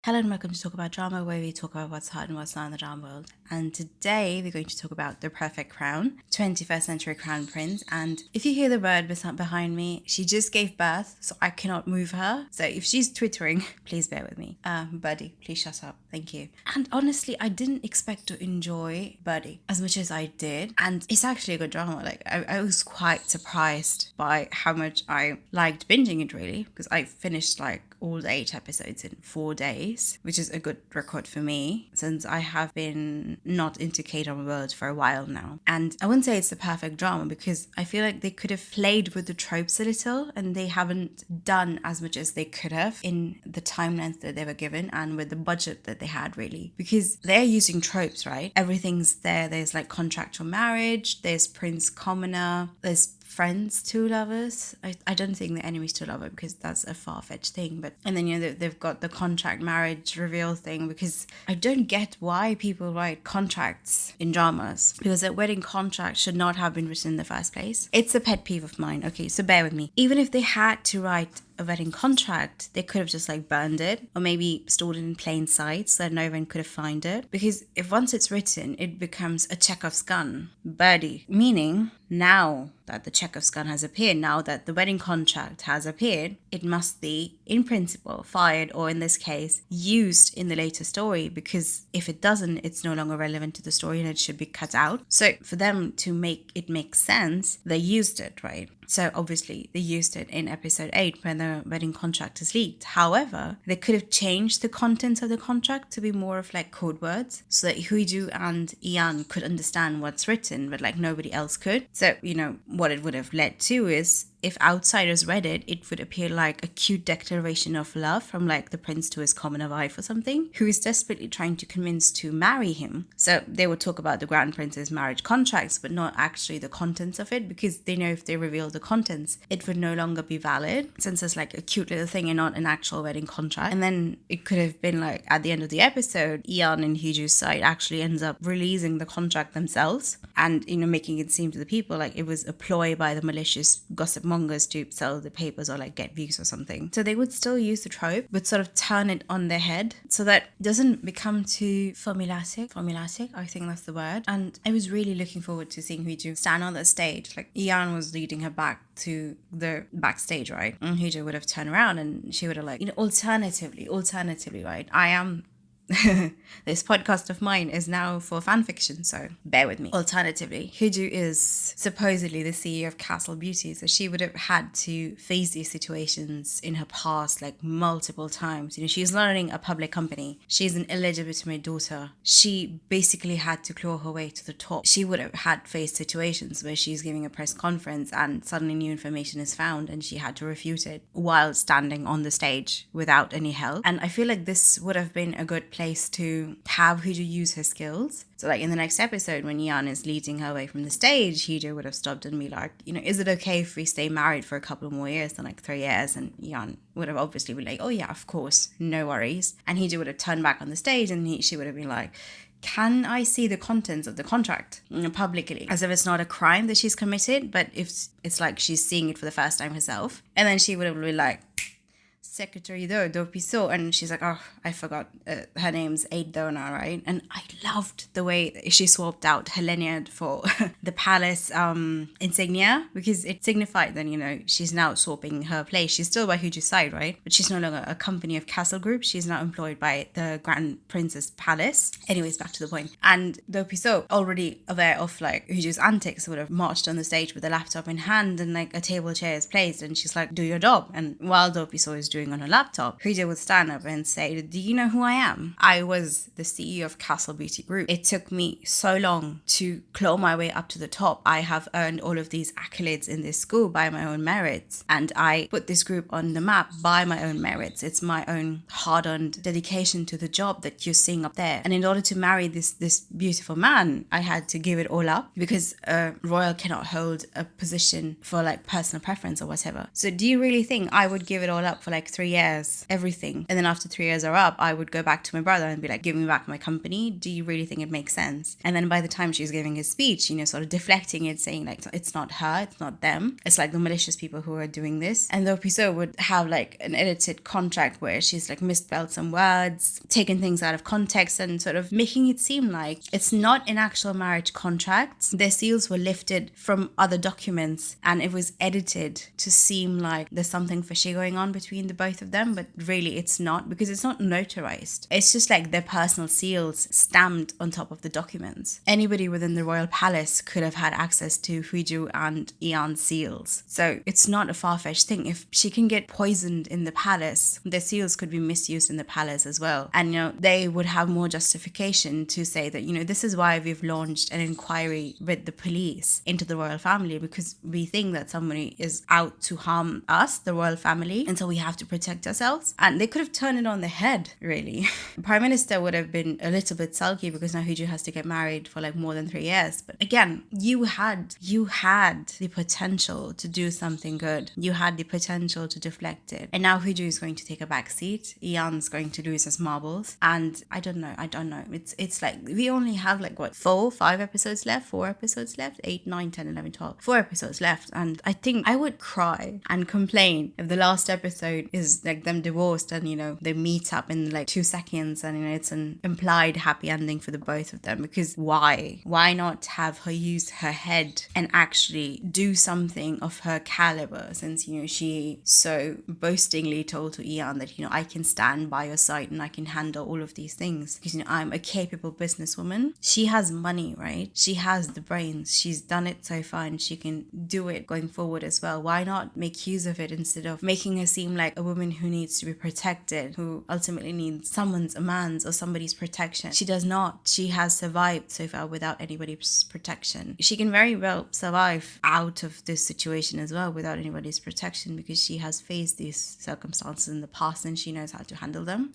Hello and welcome to Talk About Drama, where we talk about what's hot and what's not in the drama world. And today we're going to talk about The Perfect Crown, 21st Century Crown Prince. And if you hear the bird behind me, she just gave birth, so I cannot move her. So if she's twittering, please bear with me. Birdie, please shut up. Thank you. And honestly, I didn't expect to enjoy Birdie as much as I did. And it's actually a good drama. Like, I was quite surprised by how much I liked binging it, really, because I finished like all 8 episodes in 4 days, which is a good record for me since I have been not into K-drama world for a while now. And I wouldn't say it's the perfect drama because I feel like they could have played with the tropes a little and they haven't done as much as they could have in the time length that they were given and with the budget that they had, really, because they're using tropes, right? Everything's there. There's like contractual marriage, there's prince commoner, there's friends to lovers. I don't think the enemies to lover because that's a far-fetched thing, but and then they've got the contract marriage reveal thing, because I don't get why people write contracts in dramas, because a wedding contract should not have been written in the first place. It's a pet peeve of mine. Okay, so bear with me. Even if they had to write a wedding contract, they could have just like burned it or maybe stored it in plain sight so that no one could have found it, because if once it's written it becomes a Chekhov's gun, birdie, meaning now that the Chekhov's gun has appeared, now that the wedding contract has appeared, it must be in principle fired, or in this case used in the later story, because if it doesn't, it's no longer relevant to the story and it should be cut out. So for them to make it make sense, they used it, right? So obviously they used it in episode 8 when the wedding contract is leaked. However, they could have changed the contents of the contract to be more of like code words so that Huiju and Ian could understand what's written, but like nobody else could. So, what it would have led to is, if outsiders read it, it would appear like a cute declaration of love from like the prince to his commoner wife or something, who is desperately trying to convince to marry him. So they would talk about the grand prince's marriage contracts, but not actually the contents of it, because they know if they reveal the contents, it would no longer be valid, since it's like a cute little thing and not an actual wedding contract. And then it could have been like at the end of the episode, Ian and Hiju's side actually ends up releasing the contract themselves and, making it seem to the people like it was a ploy by the malicious gossip mongers to sell the papers or like get views or something. So they would still use the trope, but sort of turn it on their head so that it doesn't become too formulaic, I think that's the word. And I was really looking forward to seeing Huiju stand on that stage. Like, Ian was leading her back to the backstage, right? And Huiju would have turned around and she would have like, alternatively, right? I am this podcast of mine is now for fan fiction, so bear with me. Alternatively, Hiju is supposedly the CEO of Castle Beauty, so she would have had to face these situations in her past like multiple times. She's running a public company. She's an illegitimate daughter. She basically had to claw her way to the top. She would have had faced situations where she's giving a press conference and suddenly new information is found and she had to refute it while standing on the stage without any help. And I feel like this would have been a good place to have Hiju use her skills. So like in the next episode, when Yan is leading her away from the stage, Hiju would have stopped and be like, is it okay if we stay married for a couple more years than like 3 years? And Yan would have obviously been like, oh yeah, of course, no worries. And Hiju would have turned back on the stage and she would have been like, can I see the contents of the contract publicly? As if it's not a crime that she's committed, but if it's like she's seeing it for the first time herself. And then she would have been like, secretary do piso, and she's like, oh, I forgot her name's Aidona, right? And I loved the way that she swapped out Helena for the palace insignia, because it signified then she's now swapping her place. She's still by Huju's side, right? But she's no longer a company of Castle Group. She's now employed by the Grand Princess Palace. Anyways, back to the point. And do piso, already aware of like Huju's antics, would have marched on the stage with a laptop in hand and like a table chair is placed, and she's like, do your job. And while do piso is doing on her laptop, Huiju would stand up and say, do you know who I am? I was the CEO of Castle Beauty Group. It took me so long to claw my way up to the top. I have earned all of these accolades in this school by my own merits, and I put this group on the map by my own merits. It's my own hard-earned dedication to the job that you're seeing up there. And in order to marry this beautiful man, I had to give it all up, because a royal cannot hold a position for like personal preference or whatever. So do you really think I would give it all up for like 3 years, everything. And then after 3 years are up, I would go back to my brother and be like, give me back my company. Do you really think it makes sense? And then by the time she's giving his speech, sort of deflecting it, saying like, it's not her, it's not them. It's like the malicious people who are doing this. And the episode would have like an edited contract where she's like misspelled some words, taken things out of context, and sort of making it seem like it's not an actual marriage contract. Their seals were lifted from other documents and it was edited to seem like there's something fishy going on between the both of them, but really it's not, because it's not notarized. It's just like their personal seals stamped on top of the documents. Anybody within the royal palace could have had access to Huiju and Eon's seals. So it's not a far-fetched thing. If she can get poisoned in the palace, their seals could be misused in the palace as well. And they would have more justification to say that, this is why we've launched an inquiry with the police into the royal family, because we think that somebody is out to harm us, the royal family, and so we have to protect ourselves. And they could have turned it on the head, really. The Prime Minister would have been a little bit sulky because now Hiju has to get married for like more than 3 years. But again, you had the potential to do something good. You had the potential to deflect it. And now Hiju is going to take a back seat. Eon's going to lose his marbles. And I don't know. It's like we only have like what, 4 episodes left, 4 episodes left, 8, 9, 10, 11, 12, 4 episodes left. And I think I would cry and complain if the last episode is like them divorced and they meet up in like 2 seconds and it's an implied happy ending for the both of them. Because why not have her use her head and actually do something of her caliber, since she so boastingly told to Eon that I can stand by your side and I can handle all of these things because I'm a capable businesswoman. She has money, right? She has the brains. She's done it so far and she can do it going forward as well. Why not make use of it instead of making her seem like a woman who needs to be protected, who ultimately needs a man's or somebody's protection? She does not. She has survived so far without anybody's protection. She can very well survive out of this situation as well without anybody's protection because she has faced these circumstances in the past and she knows how to handle them.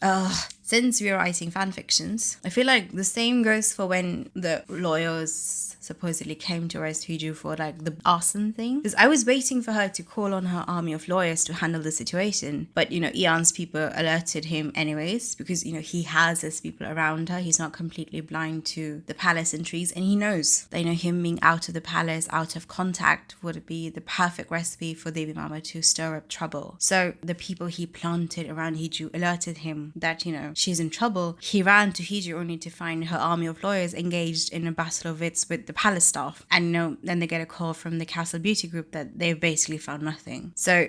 Since we're writing fan fictions, I feel like the same goes for when the lawyers supposedly came to arrest Hiju for like the arson thing. Because I was waiting for her to call on her army of lawyers to handle the situation. But, Eon's people alerted him anyways because, he has his people around her. He's not completely blind to the palace intrigues and he knows that, him being out of the palace, out of contact would be the perfect recipe for Baby Mama to stir up trouble. So the people he planted around Hiju alerted him that, she's in trouble. He ran to Hiju only to find her army of lawyers engaged in a battle of wits with the palace staff. And then they get a call from the Castle Beauty group that they've basically found nothing. So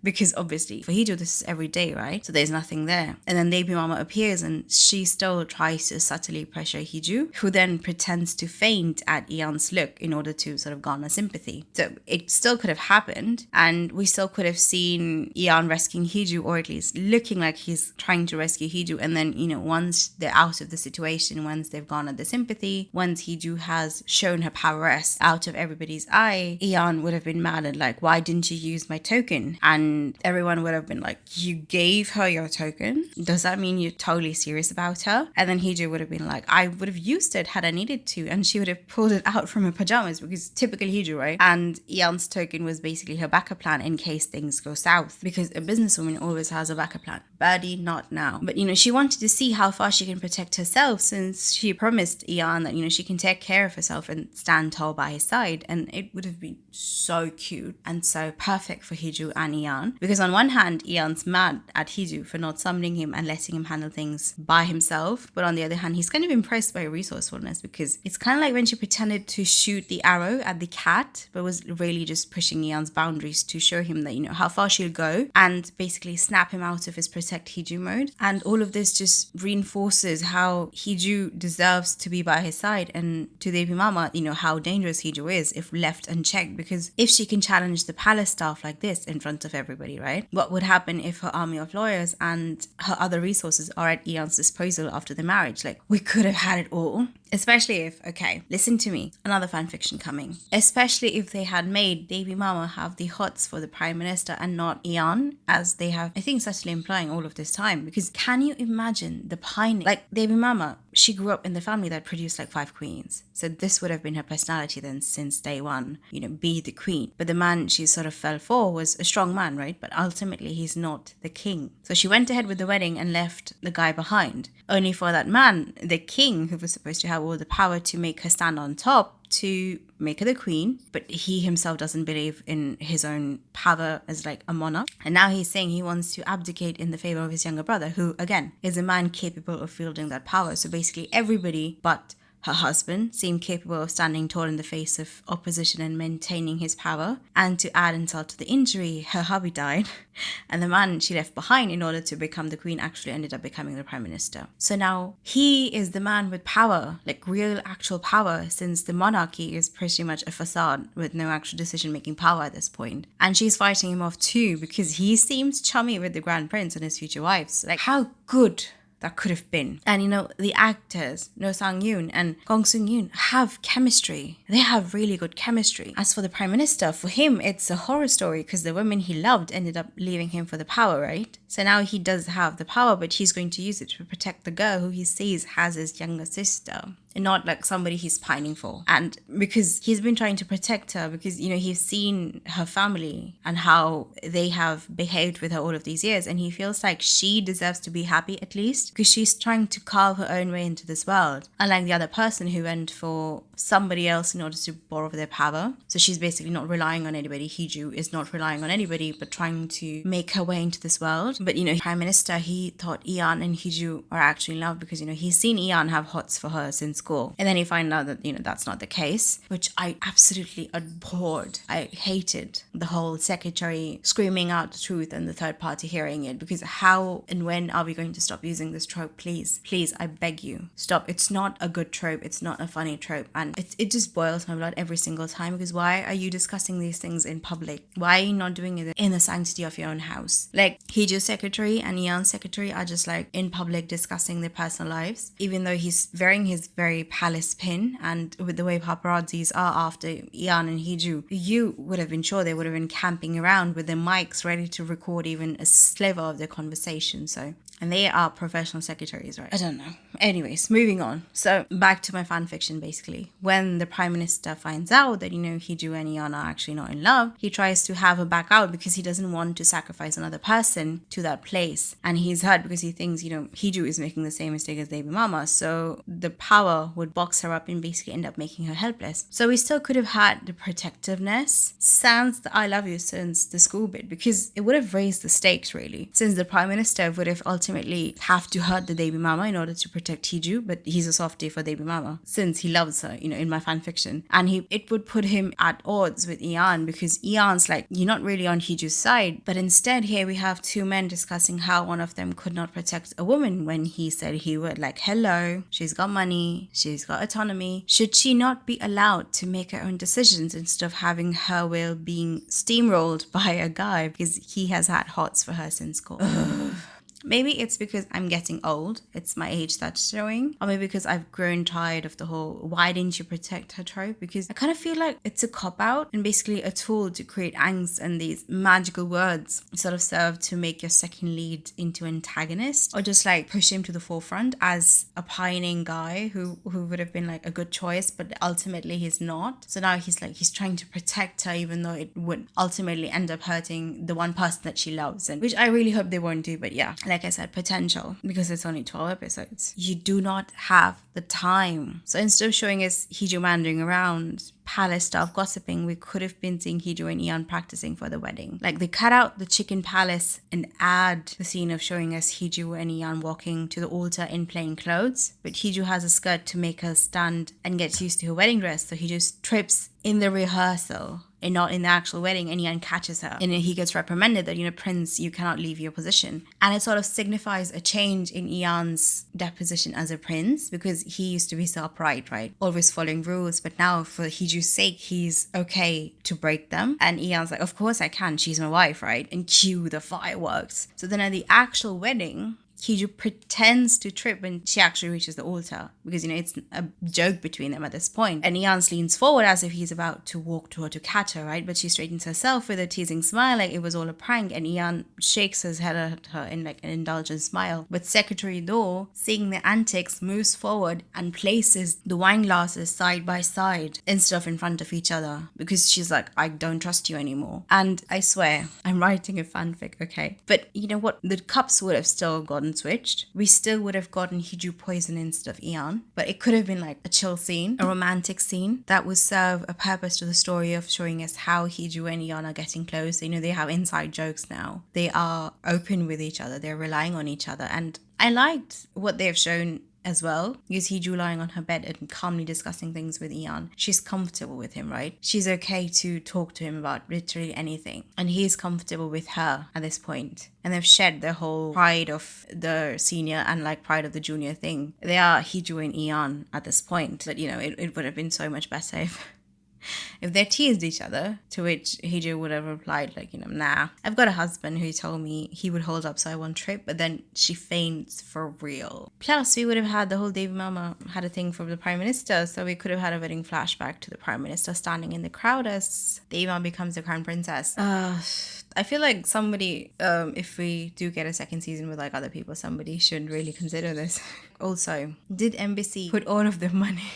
because obviously for Hiju this is every day, right? So there's nothing there. And then Baby Mama appears and she still tries to subtly pressure Hiju, who then pretends to faint at Eon's look in order to sort of garner sympathy. So it still could have happened and we still could have seen Eon rescuing Hiju, or at least looking like he's trying to rescue Hiju. And then, once they're out of the situation, once they've garnered the sympathy, once Hiju has shown her prowess out of everybody's eye, Eon would have been mad and like, why didn't you use my token? And everyone would have been like, you gave her your token? Does that mean you're totally serious about her? And then Hiju would have been like, I would have used it had I needed to. And she would have pulled it out from her pajamas because typically Hiju, right? And Eon's token was basically her backup plan in case things go south, because a businesswoman always has a backup plan. Birdie, not now. But, she wanted to see how far she can protect herself, since she promised Eon that, she can take care of herself and stand tall by his side. And it would have been so cute and so perfect for Hiju and Eon, because on one hand, Eon's mad at Hiju for not summoning him and letting him handle things by himself. But on the other hand, he's kind of impressed by her resourcefulness, because it's kind of like when she pretended to shoot the arrow at the cat, but was really just pushing Eon's boundaries to show him that, how far she'll go and basically snap him out of his protect Hiju mode. And all of this just reinforces how Hiju deserves to be by his side, and to Baby Mama, how dangerous Hiju is if left unchecked, because if she can challenge the palace staff like this in front of everybody, right? What would happen if her army of lawyers and her other resources are at Eon's disposal after the marriage? Like, we could have had it all. Especially if, okay, listen to me, another fan fiction coming. Especially if they had made Baby Mama have the hots for the Prime Minister and not Ian, as they have, I think, subtly implying all of this time. Because can you imagine the pining? Like, Baby Mama, she grew up in the family that produced like 5 queens. So this would have been her personality then since day one, be the queen. But the man she sort of fell for was a strong man, right? But ultimately, he's not the king. So she went ahead with the wedding and left the guy behind, only for that man, the king, who was supposed to have all the power to make her stand on top, to make her the queen, but he himself doesn't believe in his own power as like a monarch. And now he's saying he wants to abdicate in the favor of his younger brother, who again is a man capable of wielding that power. So basically everybody but her husband seemed capable of standing tall in the face of opposition and maintaining his power. And to add insult to the injury, her hubby died, and the man she left behind in order to become the queen actually ended up becoming the prime minister. So now he is the man with power, like real actual power, since the monarchy is pretty much a facade with no actual decision-making power at this point. And she's fighting him off too because he seems chummy with the grand prince and his future wives. Like, how good that could have been. And the actors, No Sang-yoon and Gong Seung-yoon, have chemistry. They have really good chemistry. As for the prime minister, for him, it's a horror story because the women he loved ended up leaving him for the power, right? So now he does have the power, but he's going to use it to protect the girl who he sees has his younger sister, and not like somebody he's pining for. And because he's been trying to protect her because, he's seen her family and how they have behaved with her all of these years. And he feels like she deserves to be happy at least because she's trying to carve her own way into this world. Unlike the other person who went for somebody else in order to borrow their power. So she's basically not relying on anybody. Hiju is not relying on anybody, but trying to make her way into this world. But, Prime Minister, he thought Ian and Hiju are actually in love because, he's seen Ian have hots for her since school. And then he found out that, that's not the case, which I absolutely abhorred. I hated the whole secretary screaming out the truth and the third party hearing it, because how and when are we going to stop using this trope? Please, I beg you, stop. It's not a good trope. It's not a funny trope. And it just boils my blood every single time, because why are you discussing these things in public? Why are you not doing it in the sanctity of your own house? Like, Hiju's secretary and Ian's secretary are just like in public discussing their personal lives, even though he's wearing his very palace pin, and with the way paparazzis are after Ian and Hiju, you would have been sure they would have been camping around with their mics ready to record even a sliver of their conversation. So, and they are professional secretaries, right? I don't know. Anyways, moving on. So back to my fan fiction, basically. When the prime minister finds out that, Hiju and Ian are actually not in love, he tries to have her back out because he doesn't want to sacrifice another person to that place. And he's hurt because he thinks, Hiju is making the same mistake as Baby Mama. So the power would box her up and basically end up making her helpless. So we still could have had the protectiveness sans the I love you since the school bit, because it would have raised the stakes, really. Since the prime minister would have ultimately have to hurt the Baby Mama in order to protect Hiju, but he's a softie for Baby Mama since he loves her, in my fan fiction. And it would put him at odds with Ian, because Ian's like, you're not really on Hiju's side. But instead here we have two men discussing how one of them could not protect a woman when he said he would. Like, hello, she's got money, she's got autonomy. Should she not be allowed to make her own decisions instead of having her will being steamrolled by a guy because he has had hots for her since school? Maybe it's because I'm getting old. It's my age that's showing. Or maybe because I've grown tired of the whole why didn't you protect her trope? Because I kind of feel like it's a cop-out and basically a tool to create angst, and these magical words sort of serve to make your second lead into antagonist, or just like push him to the forefront as a pining guy who would have been like a good choice, but ultimately he's not. So now he's trying to protect her even though it would ultimately end up hurting the one person that she loves, and which I really hope they won't do. But yeah, like I said, potential, because it's only 12 episodes. You do not have the time. So instead of showing us Hiju wandering around palace stuff gossiping, we could have been seeing Hiju and Ian practicing for the wedding. Like, they cut out the chicken palace and add the scene of showing us Hiju and Ian walking to the altar in plain clothes, but Hiju has a skirt to make her stand and gets used to her wedding dress, so he just trips in the rehearsal and not in the actual wedding, and Ian catches her. And he gets reprimanded that, Prince, you cannot leave your position. And it sort of signifies a change in Ian's deposition as a prince, because he used to be so upright, right? Always following rules. But now, for Hiju's sake, he's okay to break them. And Ian's like, of course I can. She's my wife, right? And cue the fireworks. So then at the actual wedding, Hiju pretends to trip when she actually reaches the altar because, it's a joke between them at this point. And Ian leans forward as if he's about to walk to her to catch her, right? But she straightens herself with a teasing smile like it was all a prank, and Ian shakes his head at her in like an indulgent smile. But Secretary Do, seeing the antics, moves forward and places the wine glasses side by side instead of in front of each other because she's like, I don't trust you anymore. And I swear, I'm writing a fanfic, okay? But you know what? The cups would have still gotten switched. We still would have gotten Hiju poison instead of Ian, but it could have been like a chill scene, a romantic scene that would serve a purpose to the story of showing us how Hiju and Ian are getting close. They have inside jokes now. They are open with each other. They're relying on each other. And I liked what they've shown as well. You see Hiju lying on her bed and calmly discussing things with Ian. She's comfortable with him, right? She's okay to talk to him about literally anything. And he's comfortable with her at this point. And they've shed the whole pride of the senior and like pride of the junior thing. They are Hiju and Ian at this point. But, it would have been so much better if they teased each other, to which Hiju would have replied like, nah, I've got a husband who told me he would hold up so I won't trip, but then she faints for real. Plus, we would have had the whole Davy Mama had a thing for the Prime Minister, so we could have had a wedding flashback to the Prime Minister standing in the crowd as Davy Mama becomes the Crown Princess. I feel like somebody, if we do get a second season with like other people, somebody should really consider this. Also, did Embassy put all of the money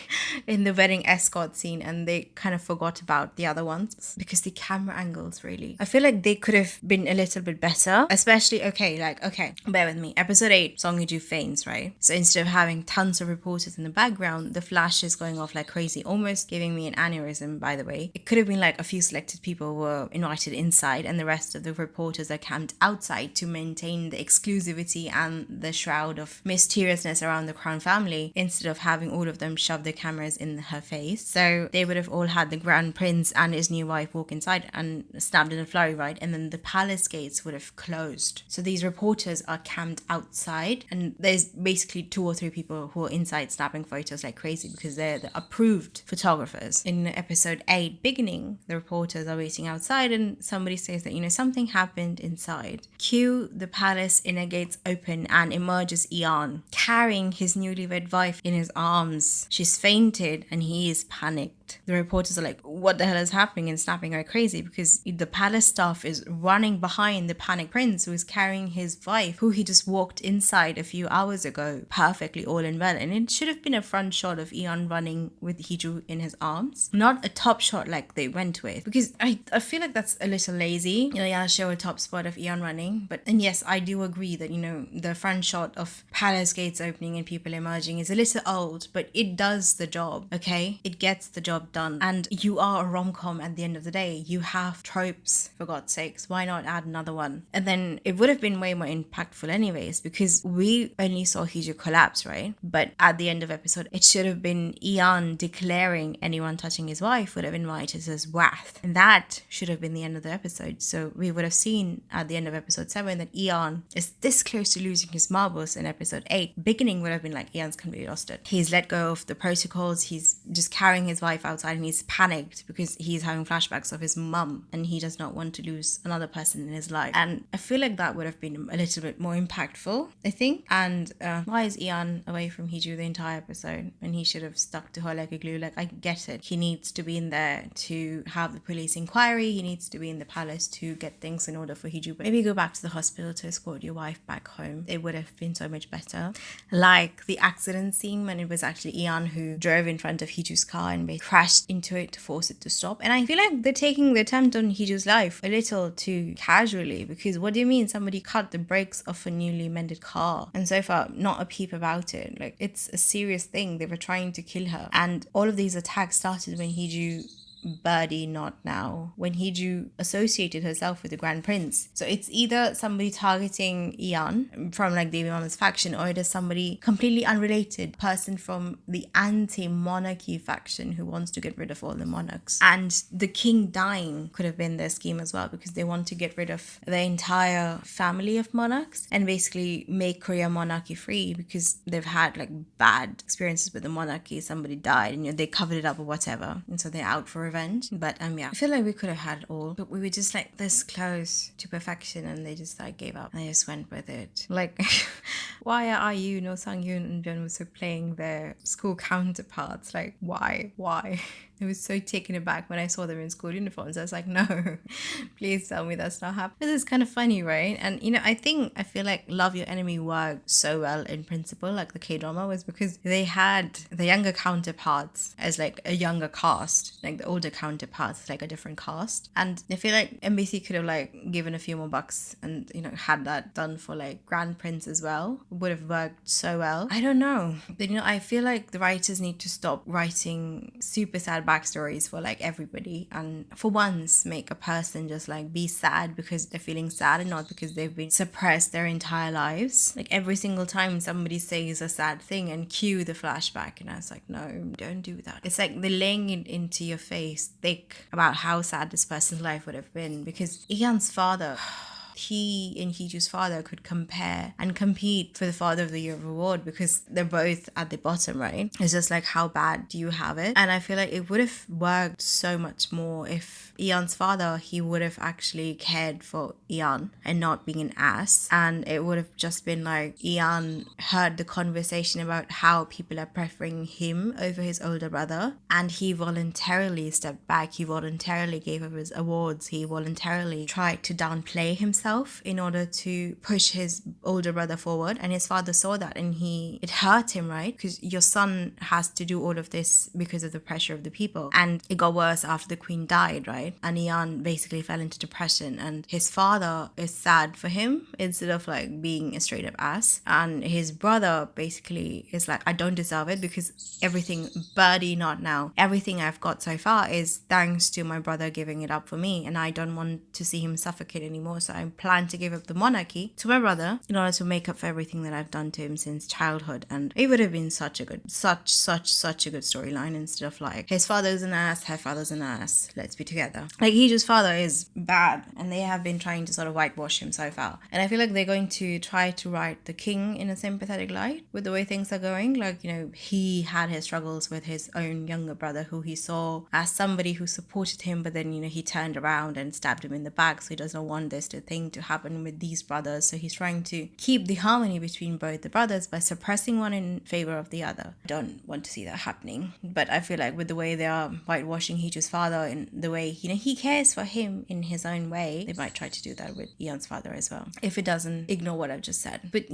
in the wedding escort scene and they kind of forgot about the other ones? Because the camera angles, really. I feel like they could have been a little bit better. Especially, bear with me. Episode 8, Seong Hiju faints, right? So instead of having tons of reporters in the background, the flash is going off like crazy, almost giving me an aneurysm, by the way. It could have been like a few selected people were invited inside and the rest of the reporters are camped outside to maintain the exclusivity and the shroud of mysteriousness around the Crown family, instead of having all of them shove their cameras in her face. So they would have all had the Grand Prince and his new wife walk inside and snapped in a flurry, right? And then the palace gates would have closed. So these reporters are camped outside and there's basically 2 or 3 people who are inside snapping photos like crazy because they're the approved photographers. In episode 8, beginning, the reporters are waiting outside and somebody says that, something happened inside. Cue the palace inner gates open and emerges Ian, carrying his newlywed wife in his arms. She's fainted and he is panicked. The reporters are like, what the hell is happening, and snapping her crazy because the palace staff is running behind the panicked prince who is carrying his wife, who he just walked inside a few hours ago, perfectly all in well. And it should have been a front shot of Ian running with Hiju in his arms, not a top shot like they went with, because I feel like that's a little lazy. Show a top spot of Ian running, and yes, I do agree that the front shot of palace gates opening and people emerging is a little old, but it does the job. Okay, it gets the job done. And you are a rom-com at the end of the day. You have tropes, for God's sakes. Why not add another one? And then it would have been way more impactful anyways, because we only saw Hiju collapse, right? But at the end of episode, it should have been Ian declaring anyone touching his wife would have invited his wrath. And that should have been the end of the episode. So we would have seen at the end of episode 7 that Ian is this close to losing his marbles in episode 8. Beginning would have been like, Ian's completely lost it. He's let go of the protocols. He's just carrying his wife outside and he's panicked because he's having flashbacks of his mum and he does not want to lose another person in his life. And I feel like that would have been a little bit more impactful, I think. And why is Ian away from Hiju the entire episode when he should have stuck to her like a glue? Like, I get it. He needs to be in there to have the police inquiry. He needs to be in the palace to get things in order for Hiju. But maybe go back to the hospital to escort your wife back home. It would have been so much better. Like the accident scene when it was actually Ian who drove in front of Hiju's car and they crashed into it to force it to stop. And I feel like they're taking the attempt on Hiju's life a little too casually, because what do you mean somebody cut the brakes off a newly mended car? And so far, not a peep about it. Like, it's a serious thing. They were trying to kill her. And all of these attacks started when Hiju Birdie not now, when Hiju associated herself with the Grand Prince. So it's either somebody targeting Ian from like Davy Mama's faction, or it is somebody completely unrelated, person from the anti-monarchy faction who wants to get rid of all the monarchs. And the king dying could have been their scheme as well, because they want to get rid of the entire family of monarchs and basically make Korea monarchy free, because they've had like bad experiences with the monarchy. Somebody died and they covered it up or whatever, and so they're out for revenge. revenge. But yeah, I feel like we could have had it all, but we were just like this close to perfection, and they just like gave up and they just went with it. Like, why are you, no Sang-yoon and Jun so playing their school counterparts? Like, why? I was so taken aback when I saw them in school uniforms. I was like, no, please tell me that's not happening. This is kind of funny, right? And I feel like Love Your Enemy worked so well in principle, like the K-drama, was because they had the younger counterparts as like a younger cast, like the older counterparts like a different cast. And I feel like MBC could have like given a few more bucks and had that done for like Grand Prince as well. It would have worked so well. I don't know, but I feel like the writers need to stop writing super sad backstories for like everybody, and for once make a person just like be sad because they're feeling sad and not because they've been suppressed their entire lives. Like every single time somebody says a sad thing and cue the flashback, and I was like, no, don't do that. It's like they're laying it into your face thick about how sad this person's life would have been, because Ian's father, he and Hiju's father could compare and compete for the Father of the Year award because they're both at the bottom, right? It's just like, how bad do you have it? And I feel like it would have worked so much more if Ian's father, he would have actually cared for Ian and not being an ass. And it would have just been like Ian heard the conversation about how people are preferring him over his older brother, and he voluntarily stepped back. He voluntarily gave up his awards. He voluntarily tried to downplay himself in order to push his older brother forward, and his father saw that, and it hurt him, right? Because your son has to do all of this because of the pressure of the people. And it got worse after the queen died, right? And Ian basically fell into depression, and his father is sad for him instead of like being a straight up ass. And his brother basically is like, I don't deserve it because everything, birdie not now, everything I've got so far is thanks to my brother giving it up for me, and I don't want to see him suffocate anymore, so I plan to give up the monarchy to my brother in order to make up for everything that I've done to him since childhood. And it would have been such a good storyline, instead of like, his father's an ass, her father's an ass, let's be together. Like, Hiju's father is bad, and they have been trying to sort of whitewash him so far. And I feel like they're going to try to write the king in a sympathetic light with the way things are going. Like, he had his struggles with his own younger brother, who he saw as somebody who supported him, but then, he turned around and stabbed him in the back. So he doesn't want this thing to happen with these brothers. So he's trying to keep the harmony between both the brothers by suppressing one in favor of the other. I don't want to see that happening. But I feel like with the way they are whitewashing Hiju's father, and the way, he cares for him in his own way, they might try to do that with Ian's father as well. If it doesn't, ignore what I've just said. But,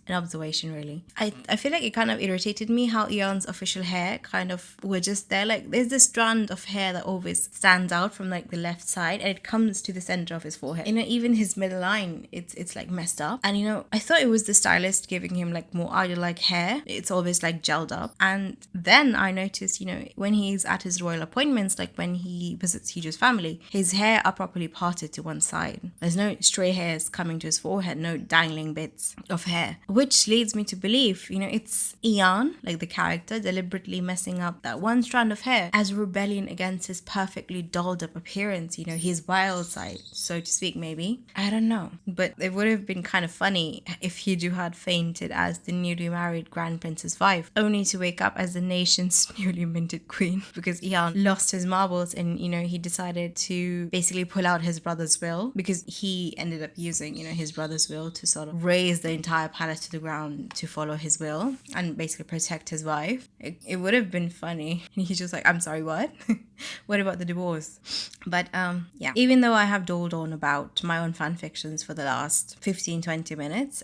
an observation really. I feel like it kind of irritated me how Ian's official hair kind of were just there. Like, there's this strand of hair that always stands out from like the left side, and it comes to the center of his forehead. Even his middle line, it's like messed up. And I thought it was the stylist giving him like more idol-like hair. It's always like gelled up. And then I noticed, when he's at his royal appointments, like when he visits Hiju's family, his hair are properly parted to one side. There's no stray hairs coming to his forehead, no dangling bits of hair, which leads me to believe, it's Ian, like the character, deliberately messing up that one strand of hair as a rebellion against his perfectly dolled up appearance, his wild side, so to speak, maybe. I don't know. But it would have been kind of funny if Hiju had fainted as the newly married Grand Prince's wife, only to wake up as the nation's newly minted queen, because Ian lost his marbles and, he decided to basically pull out his brother's will, because he ended up using, his brother's will to sort of raise the entire palace to the ground to follow his will and basically protect his wife. It would have been funny. And he's just like, I'm sorry, what? What about the divorce? But yeah, even though I have doled on about my own fan fictions for the last 15-20 minutes,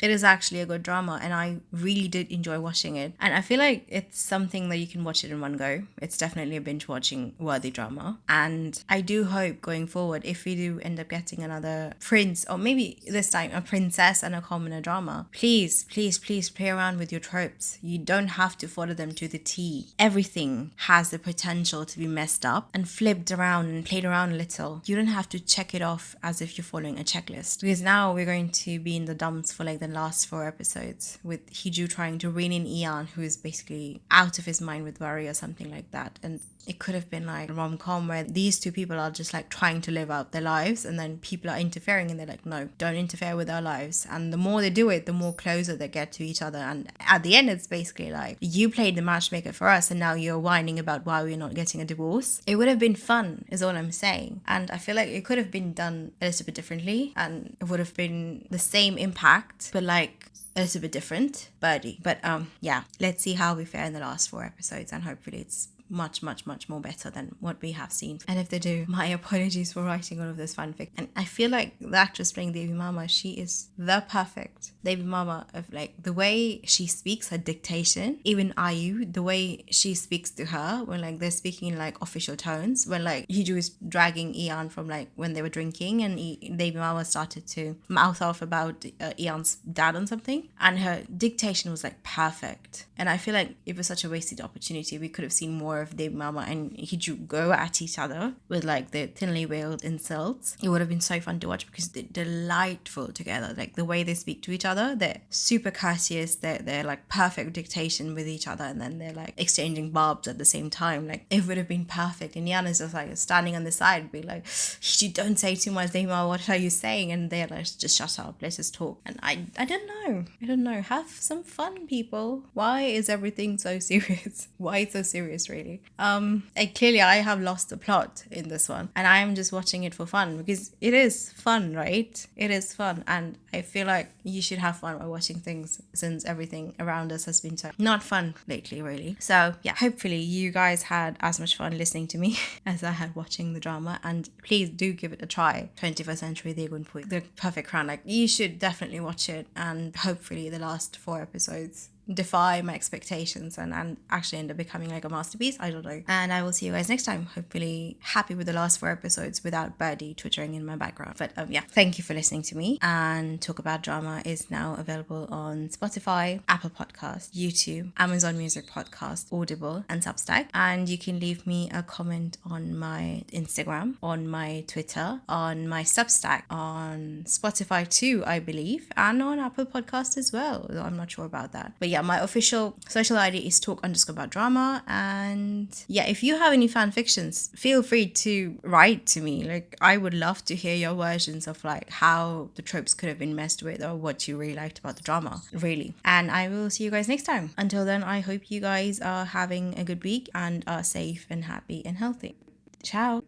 it is actually a good drama, and I really did enjoy watching it. And I feel like it's something that you can watch it in one go. It's definitely a binge watching worthy drama. And I do hope going forward, if we do end up getting another prince, or maybe this time a princess and a commoner drama, please play around with your tropes. You don't have to follow them to the T. Everything has the potential to be messed up and flipped around and played around a little. You don't have to check it off as if you're following a checklist, because now we're going to be in the dumps for like the last 4 episodes, with Hiju trying to rein in Ian, who is basically out of his mind with worry or something like that. And it could have been like a rom-com where these two people are just like trying to live out their lives, and then people are interfering, and they're like, no, don't interfere with our lives. And the more they do it, the more closer they get to each other. And at the end, it's basically like, you played the matchmaker for us, and now you're whining about why we're not getting getting a divorce. It would have been fun, is all I'm saying. And I feel like it could have been done a little bit differently and it would have been the same impact, but like a little bit different. Birdie. But yeah, let's see how we fare in the last 4 episodes, and hopefully it's much more better than what we have seen. And if they do, my apologies for writing all of this fanfic. And I feel like the actress playing Baby Mama, she is the perfect Baby Mama of like the way she speaks, her dictation. Even Ayu, the way she speaks to her when like they're speaking in like official tones, when like Hiju is dragging Ian from like when they were drinking and Baby Mama started to mouth off about Ian's dad on something, and her dictation was like perfect. And I feel like it was such a wasted opportunity. We could have seen more of Baby Mama and Hiju go at each other with like the thinly veiled insults. It would have been so fun to watch because they're delightful together. Like the way they speak to each other, they're super courteous. They're like perfect dictation with each other, and then they're like exchanging barbs at the same time. Like it would have been perfect. And Yana's just like standing on the side, be like, "Hiju, don't say too much, Baby Mama. What are you saying?" And they're like, "Just shut up. Let's just talk." And I don't know. I don't know. Have some fun, people. Why is everything so serious? Why so serious, really? And clearly I have lost the plot in this one, and I am just watching it for fun because it is fun, right? It is fun, and I feel like you should have fun while watching things since everything around us has been so not fun lately, really. So yeah, hopefully you guys had as much fun listening to me as I had watching the drama, and please do give it a try. 21st Century The Perfect Crown. Like you should definitely watch it, and hopefully the last 4 episodes defy my expectations and actually end up becoming like a masterpiece. I don't know. And I will see you guys next time. Hopefully happy with the last 4 episodes without Birdie twittering in my background. But yeah, thank you for listening to me. And Talk About Drama is now available on Spotify, Apple Podcasts, YouTube, Amazon Music Podcast, Audible, and Substack. And you can leave me a comment on my Instagram, on my Twitter, on my Substack, on Spotify too, I believe, and on Apple Podcast as well. I'm not sure about that. But yeah, my official social ID is talk_about_drama. And yeah, if you have any fan fictions, feel free to write to me. Like I would love to hear your versions of like how the tropes could have been messed with or what you really liked about the drama, really. And I will see you guys next time. Until then, I hope you guys are having a good week and are safe and happy and healthy. Ciao.